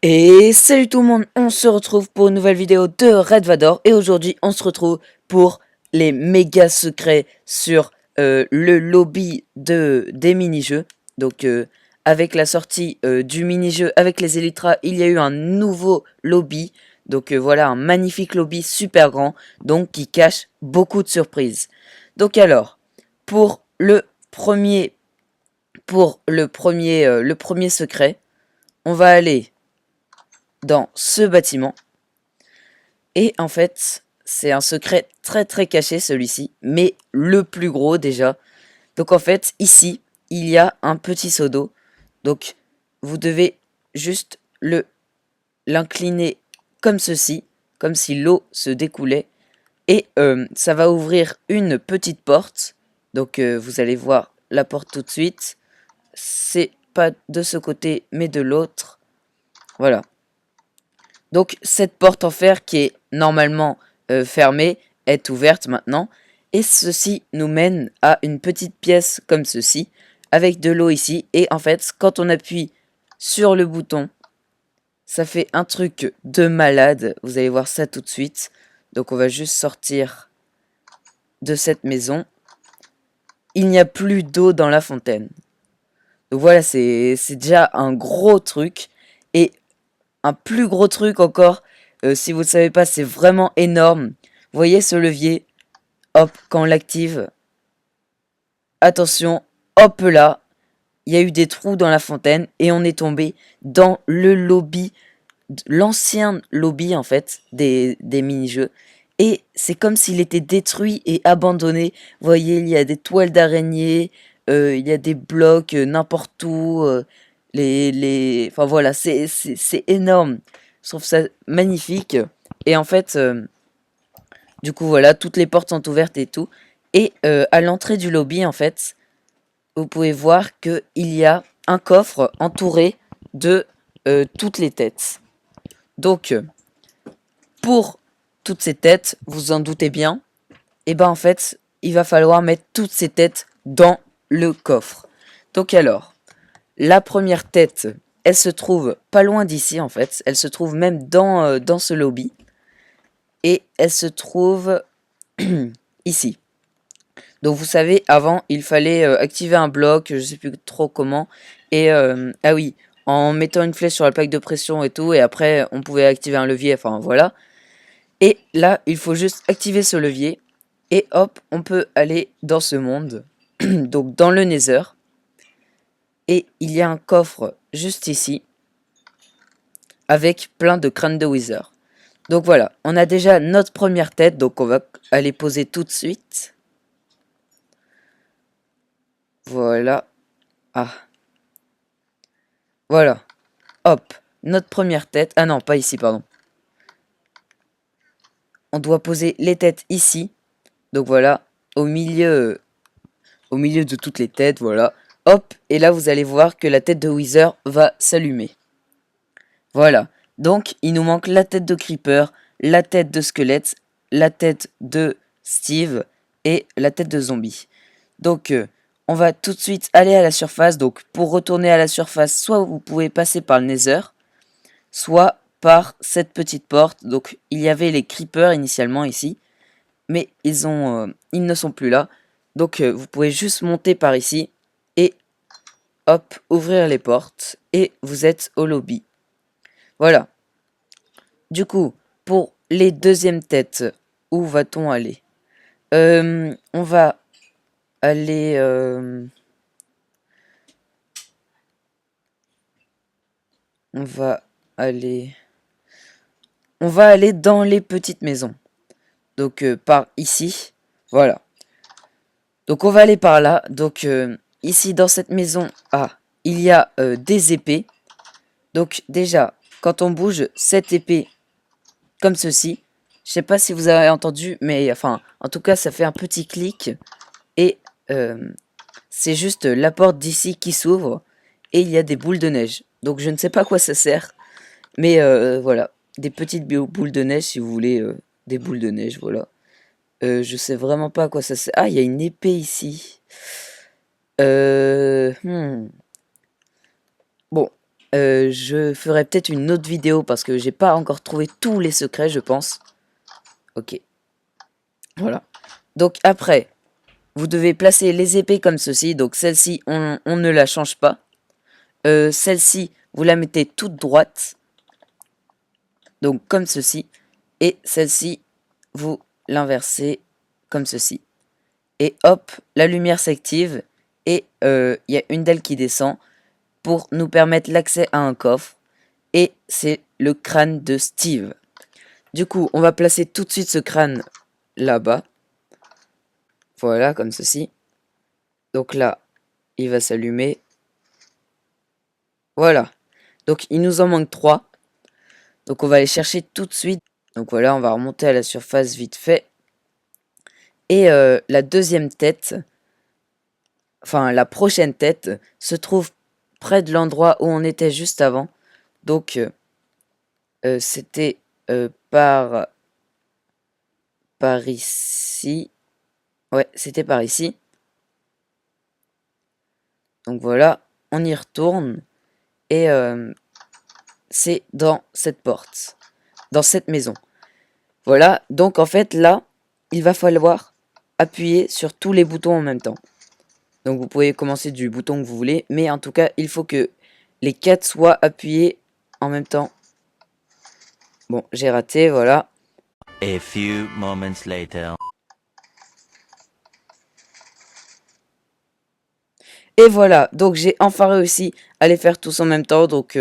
Et salut tout le monde, on se retrouve pour une nouvelle vidéo de Red Vador et aujourd'hui on se retrouve pour les méga secrets sur le lobby des mini-jeux. Donc avec la sortie du mini-jeu avec les Elytra, il y a eu un nouveau lobby. Donc voilà, un magnifique lobby super grand, donc qui cache beaucoup de surprises. Donc alors, pour le premier secret, on va aller dans ce bâtiment. Et en fait, c'est un secret très très caché celui-ci, mais le plus gros déjà. Donc en fait, ici, il y a un petit seau d'eau. Donc vous devez juste l'incliner comme ceci, comme si l'eau se découlait. Et ça va ouvrir une petite porte. Donc vous allez voir la porte tout de suite. C'est pas de ce côté, mais de l'autre. Voilà. Donc cette porte en fer qui est normalement fermée est ouverte maintenant. Et ceci nous mène à une petite pièce comme ceci, avec de l'eau ici. Et en fait, quand on appuie sur le bouton, ça fait un truc de malade. Vous allez voir ça tout de suite. Donc on va juste sortir de cette maison. Il n'y a plus d'eau dans la fontaine. Donc voilà, c'est déjà un gros truc. Et un plus gros truc encore, si vous ne savez pas, c'est vraiment énorme. Vous voyez ce levier, hop, quand on l'active, attention, hop là, il y a eu des trous dans la fontaine et on est tombé dans le lobby, l'ancien lobby en fait, des mini-jeux. Et c'est comme s'il était détruit et abandonné. Vous voyez, il y a des toiles d'araignée, il y a des blocs n'importe où. Enfin voilà, c'est énorme. Je trouve ça magnifique. Et en fait, du coup, voilà, toutes les portes sont ouvertes et tout. Et à l'entrée du lobby, en fait, vous pouvez voir qu'il y a un coffre entouré de toutes les têtes. Donc, pour toutes ces têtes, vous en doutez bien, et ben en fait, il va falloir mettre toutes ces têtes dans le coffre. Donc alors, la première tête, elle se trouve pas loin d'ici en fait. Elle se trouve même dans ce lobby. Et elle se trouve ici. Donc vous savez, avant, il fallait activer un bloc, je sais plus trop comment. Et ah oui, en mettant une flèche sur la plaque de pression et tout. Et après, on pouvait activer un levier, enfin voilà. Et là, il faut juste activer ce levier. Et hop, on peut aller dans ce monde. Donc dans le Nether. Et il y a un coffre juste ici. Avec plein de crânes de Wither. Donc voilà, on a déjà notre première tête. Donc on va aller poser tout de suite. Voilà. Ah. Voilà. Hop. Notre première tête. Ah non, pas ici, pardon. On doit poser les têtes ici. Donc voilà. Au milieu de toutes les têtes. Voilà. Hop. Et là, vous allez voir que la tête de Wither va s'allumer. Voilà. Donc, il nous manque la tête de Creeper, la tête de Squelette, la tête de Steve et la tête de Zombie. Donc, on va tout de suite aller à la surface. Donc, pour retourner à la surface, soit vous pouvez passer par le Nether, soit par cette petite porte. Donc, il y avait les Creepers initialement ici, mais ils ne sont plus là. Donc, vous pouvez juste monter par ici et hop, ouvrir les portes et vous êtes au lobby. Voilà. Du coup, pour les deuxièmes têtes, où va-t-on aller? On va aller... on va aller... On va aller dans les petites maisons. Donc, par ici. Voilà. Donc, on va aller par là. Donc, ici, dans cette maison, il y a des épées. Donc, déjà, quand on bouge cette épée comme ceci, je sais pas si vous avez entendu, mais enfin, en tout cas, ça fait un petit clic. Et c'est juste la porte d'ici qui s'ouvre. Et il y a des boules de neige. Donc je ne sais pas à quoi ça sert. Mais voilà. Des petites boules de neige si vous voulez. Des boules de neige, voilà. Je sais vraiment pas à quoi ça sert. Ah, il y a une épée ici. Hmm. Bon. je ferai peut-être une autre vidéo parce que j'ai pas encore trouvé tous les secrets, je pense. Ok. Voilà. Donc après, vous devez placer les épées comme ceci. Donc celle-ci, on ne la change pas. Celle-ci, vous la mettez toute droite. Donc comme ceci. Et celle-ci, vous l'inversez comme ceci. Et hop, la lumière s'active. Et il y a une dalle qui descend pour nous permettre l'accès à un coffre. Et c'est le crâne de Steve. Du coup, on va placer tout de suite ce crâne là-bas. Voilà, comme ceci. Donc là, il va s'allumer. Voilà. Donc il nous en manque 3. Donc on va les chercher tout de suite. Donc voilà, on va remonter à la surface vite fait. Et la deuxième tête, enfin la prochaine tête, se trouve près de l'endroit où on était juste avant. Donc c'était par ici. Ouais, c'était par ici. Donc voilà, on y retourne. Et c'est dans cette porte. Dans cette maison. Voilà, donc en fait là, il va falloir appuyer sur tous les boutons en même temps. Donc vous pouvez commencer du bouton que vous voulez, mais en tout cas, il faut que les 4 soient appuyés en même temps. Bon, j'ai raté, voilà. A few moments later. Et voilà, donc j'ai enfin réussi à les faire tous en même temps. Donc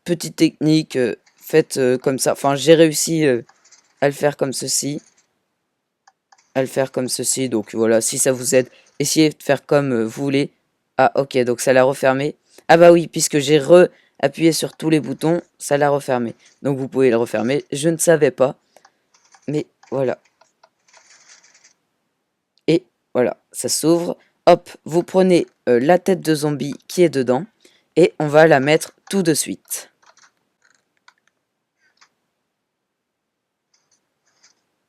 petite technique, faite comme ça. Enfin, j'ai réussi à le faire comme ceci. À le faire comme ceci. Donc voilà, si ça vous aide, essayez de faire comme vous voulez. Ah ok, donc ça l'a refermé. Ah bah oui, puisque j'ai appuyé sur tous les boutons, ça l'a refermé. Donc vous pouvez le refermer. Je ne savais pas. Mais voilà. Et voilà, ça s'ouvre. Hop, vous prenez la tête de zombie qui est dedans. Et on va la mettre tout de suite.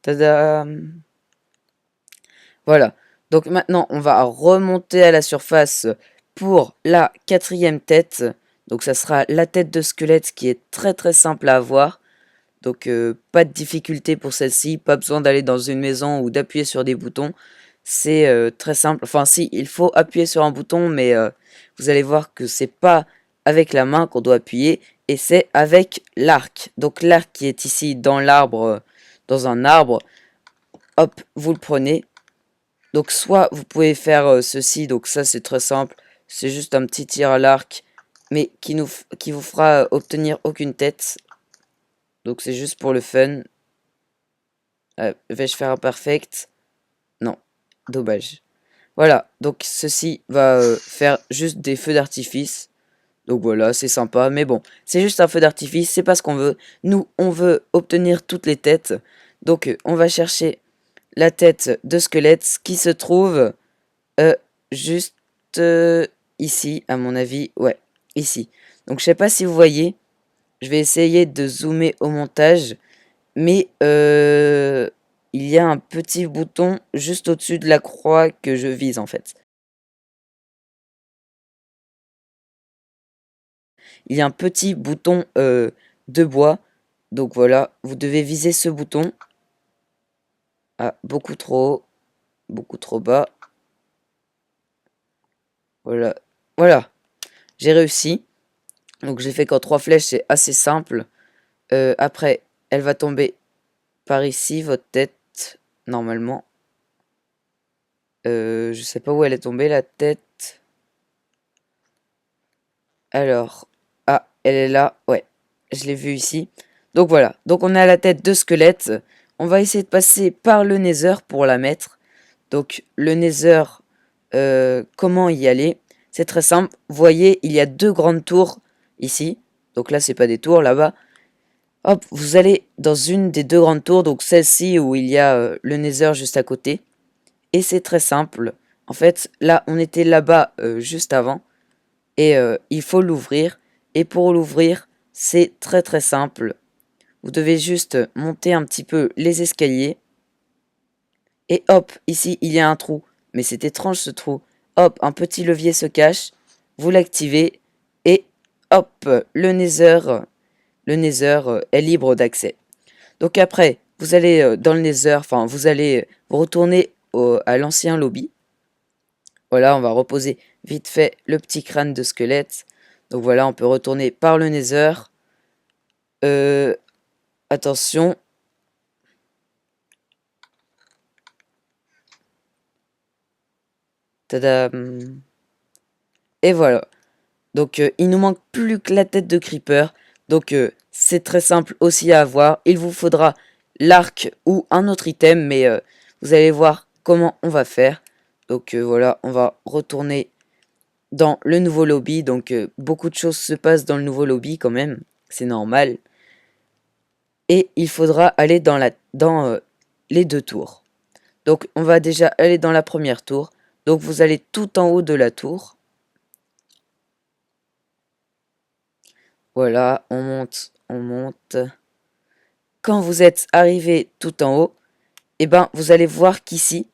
Tadam! Voilà. Donc maintenant, on va remonter à la surface pour la 4e tête. Donc ça sera la tête de squelette qui est très très simple à avoir. Donc pas de difficulté pour celle-ci. Pas besoin d'aller dans une maison ou d'appuyer sur des boutons. C'est très simple. Enfin si, il faut appuyer sur un bouton, mais vous allez voir que c'est pas avec la main qu'on doit appuyer. Et c'est avec l'arc. Donc l'arc qui est ici dans l'arbre, dans un arbre. Hop, vous le prenez. Donc soit vous pouvez faire ceci, donc ça c'est très simple, c'est juste un petit tir à l'arc, mais qui vous fera obtenir aucune tête. Donc c'est juste pour le fun. Vais-je faire un perfect? Non, dommage. Voilà, donc ceci va faire juste des feux d'artifice. Donc voilà, c'est sympa, mais bon, c'est juste un feu d'artifice, c'est pas ce qu'on veut. Nous, on veut obtenir toutes les têtes. Donc on va chercher la tête de squelette qui se trouve Euh, juste ici, à mon avis. Ouais, ici. Donc, je sais pas si vous voyez. Je vais essayer de zoomer au montage. Mais il y a un petit bouton juste au-dessus de la croix que je vise, en fait. Il y a un petit bouton de bois. Donc, voilà. Vous devez viser ce bouton. Ah, beaucoup trop haut. Beaucoup trop bas. Voilà. Voilà. J'ai réussi. Donc, j'ai fait qu'en 3 flèches, c'est assez simple. Après, elle va tomber par ici, votre tête, normalement. Je sais pas où elle est tombée, la tête. Alors, ah, elle est là, ouais, je l'ai vue ici. Donc voilà, donc on a la tête de squelette. On va essayer de passer par le nether pour la mettre. Donc le nether, comment y aller? C'est très simple, vous voyez, il y a 2 grandes tours ici. Donc là, c'est pas des tours, là-bas. Hop, vous allez dans une des 2 grandes tours, donc celle-ci où il y a le nether juste à côté. Et c'est très simple. En fait, là, on était là-bas juste avant. Et il faut l'ouvrir. Et pour l'ouvrir, c'est très très simple. Vous devez juste monter un petit peu les escaliers. Et hop, ici, il y a un trou. Mais c'est étrange ce trou. Hop, un petit levier se cache. Vous l'activez. Et hop, le Nether est libre d'accès. Donc après, vous allez dans le Nether, enfin vous allez vous retourner à l'ancien lobby. Voilà, on va reposer vite fait le petit crâne de squelette. Donc voilà, on peut retourner par le Nether. Attention. Tadam. Et voilà. Donc il nous manque plus que la tête de Creeper. Donc c'est très simple aussi à avoir. Il vous faudra l'arc ou un autre item. Mais vous allez voir comment on va faire. Donc voilà, on va retourner dans le nouveau lobby. Donc beaucoup de choses se passent dans le nouveau lobby quand même. C'est normal. Et il faudra aller dans les deux tours. Donc on va déjà aller dans la première tour. Donc vous allez tout en haut de la tour. Voilà, on monte, on monte. Quand vous êtes arrivé tout en haut, eh ben, vous allez voir qu'ici,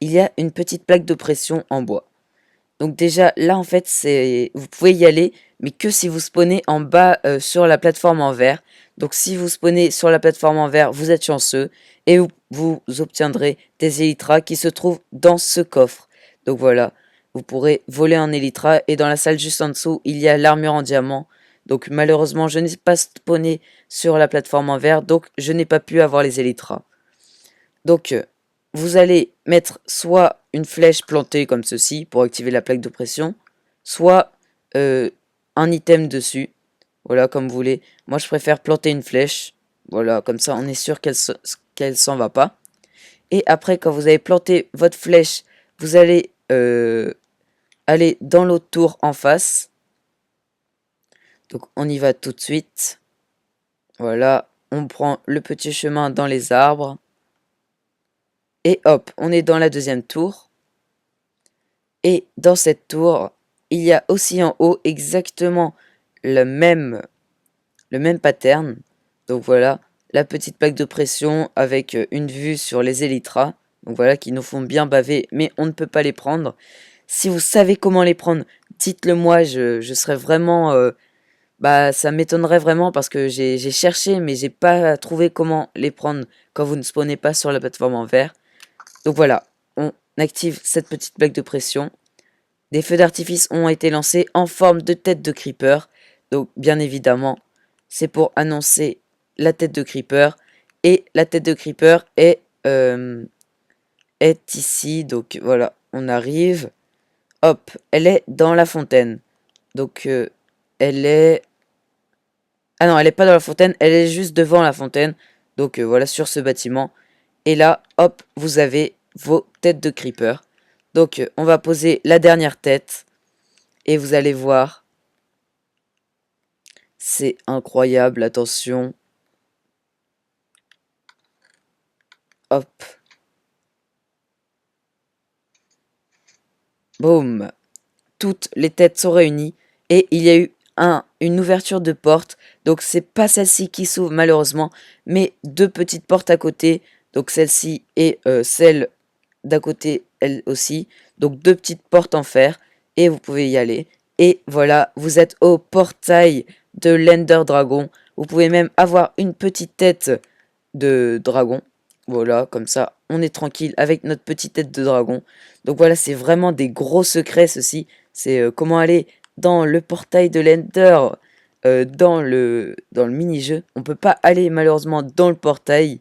il y a une petite plaque de pression en bois. Donc déjà, là, en fait, vous pouvez y aller, mais que si vous spawnez en bas sur la plateforme en vert. Donc si vous spawnez sur la plateforme en vert, vous êtes chanceux, et vous obtiendrez des élytras qui se trouvent dans ce coffre. Donc voilà, vous pourrez voler un élytra, et dans la salle juste en dessous, il y a l'armure en diamant. Donc malheureusement, je n'ai pas spawné sur la plateforme en vert, donc je n'ai pas pu avoir les élytras. Donc vous allez mettre soit une flèche plantée comme ceci pour activer la plaque de pression, soit un item dessus. Voilà, comme vous voulez. Moi, je préfère planter une flèche. Voilà, comme ça, on est sûr qu'elle s'en va pas. Et après, quand vous avez planté votre flèche, vous allez aller dans l'autre tour en face. Donc, on y va tout de suite. Voilà, on prend le petit chemin dans les arbres. Et hop, on est dans la deuxième tour. Et dans cette tour, il y a aussi en haut exactement le même pattern. Donc voilà, la petite plaque de pression avec une vue sur les élytras. Donc voilà, qui nous font bien baver, mais on ne peut pas les prendre. Si vous savez comment les prendre, dites-le moi, je serais vraiment... bah ça m'étonnerait vraiment parce que j'ai cherché, mais j'ai pas trouvé comment les prendre quand vous ne spawnez pas sur la plateforme en vert. Donc voilà, on active cette petite plaque de pression. Des feux d'artifice ont été lancés en forme de tête de creeper. Donc bien évidemment, c'est pour annoncer la tête de creeper. Et la tête de creeper est ici. Donc voilà, on arrive. Hop, elle est dans la fontaine. Donc elle est... Ah non, elle est pas dans la fontaine, elle est juste devant la fontaine. Donc voilà, sur ce bâtiment. Et là, hop, vous avez vos têtes de creeper. Donc on va poser la dernière tête. Et vous allez voir. C'est incroyable, attention. Hop. Boum. Toutes les têtes sont réunies. Et il y a eu une ouverture de porte. Donc c'est pas celle-ci qui s'ouvre malheureusement. Mais deux petites portes à côté. Donc celle-ci et celle d'à côté elle aussi. Donc deux petites portes en fer. Et vous pouvez y aller. Et voilà, vous êtes au portail de l'Ender Dragon. Vous pouvez même avoir une petite tête de dragon. Voilà, comme ça, on est tranquille avec notre petite tête de dragon. Donc voilà, c'est vraiment des gros secrets, ceci. C'est comment aller dans le portail de l'Ender, dans le mini-jeu. On peut pas aller malheureusement dans le portail,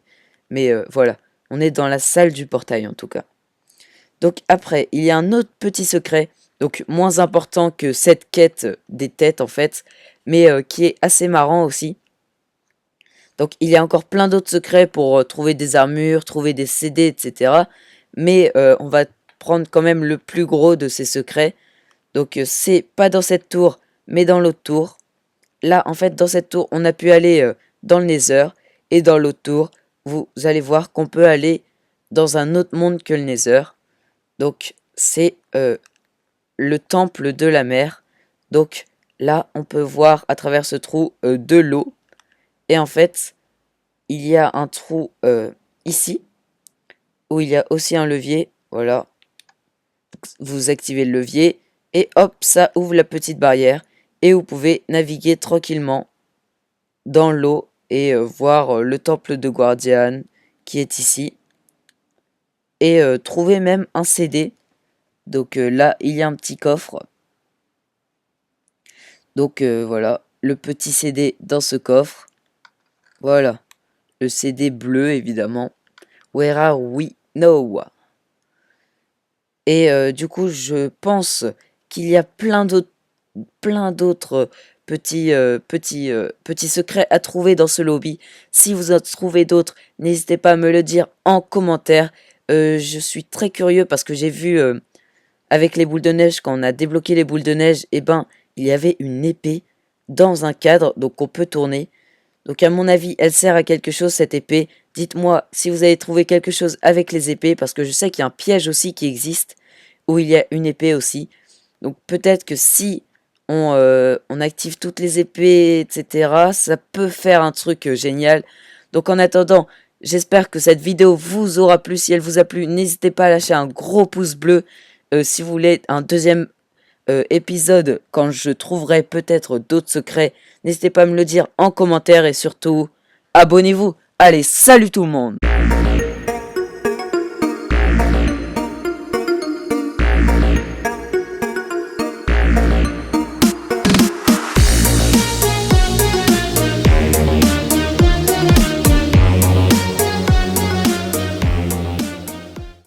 mais voilà, on est dans la salle du portail en tout cas. Donc après, il y a un autre petit secret, donc moins important que cette quête des têtes en fait, mais qui est assez marrant aussi. Donc il y a encore plein d'autres secrets pour trouver des armures, trouver des CD, etc. Mais on va prendre quand même le plus gros de ces secrets. Donc c'est pas dans cette tour, mais dans l'autre tour. Là, en fait, dans cette tour, on a pu aller dans le Nether. Et dans l'autre tour, vous allez voir qu'on peut aller dans un autre monde que le Nether. Donc c'est le temple de la mer. Donc là, on peut voir à travers ce trou de l'eau. Et en fait, il y a un trou ici, où il y a aussi un levier. Voilà, vous activez le levier, et hop, ça ouvre la petite barrière. et vous pouvez naviguer tranquillement dans l'eau et voir le temple de Guardian qui est ici. Et trouver même un CD. Donc là, il y a un petit coffre. Donc voilà, le petit CD dans ce coffre. Voilà, le CD bleu évidemment. Where are we now? Et du coup, je pense qu'il y a plein d'autres petits secrets à trouver dans ce lobby. Si vous en trouvez d'autres, n'hésitez pas à me le dire en commentaire. Je suis très curieux parce que j'ai vu avec les boules de neige, quand on a débloqué les boules de neige, eh ben, il y avait une épée dans un cadre, donc on peut tourner. Donc à mon avis, elle sert à quelque chose cette épée. Dites-moi si vous avez trouvé quelque chose avec les épées, parce que je sais qu'il y a un piège aussi qui existe, où il y a une épée aussi. Donc peut-être que si on active toutes les épées, etc., ça peut faire un truc génial. Donc en attendant, j'espère que cette vidéo vous aura plu. Si elle vous a plu, n'hésitez pas à lâcher un gros pouce bleu. Si vous voulez un deuxième épisode, quand je trouverai peut-être d'autres secrets, n'hésitez pas à me le dire en commentaire et surtout, abonnez-vous. Allez, salut tout le monde!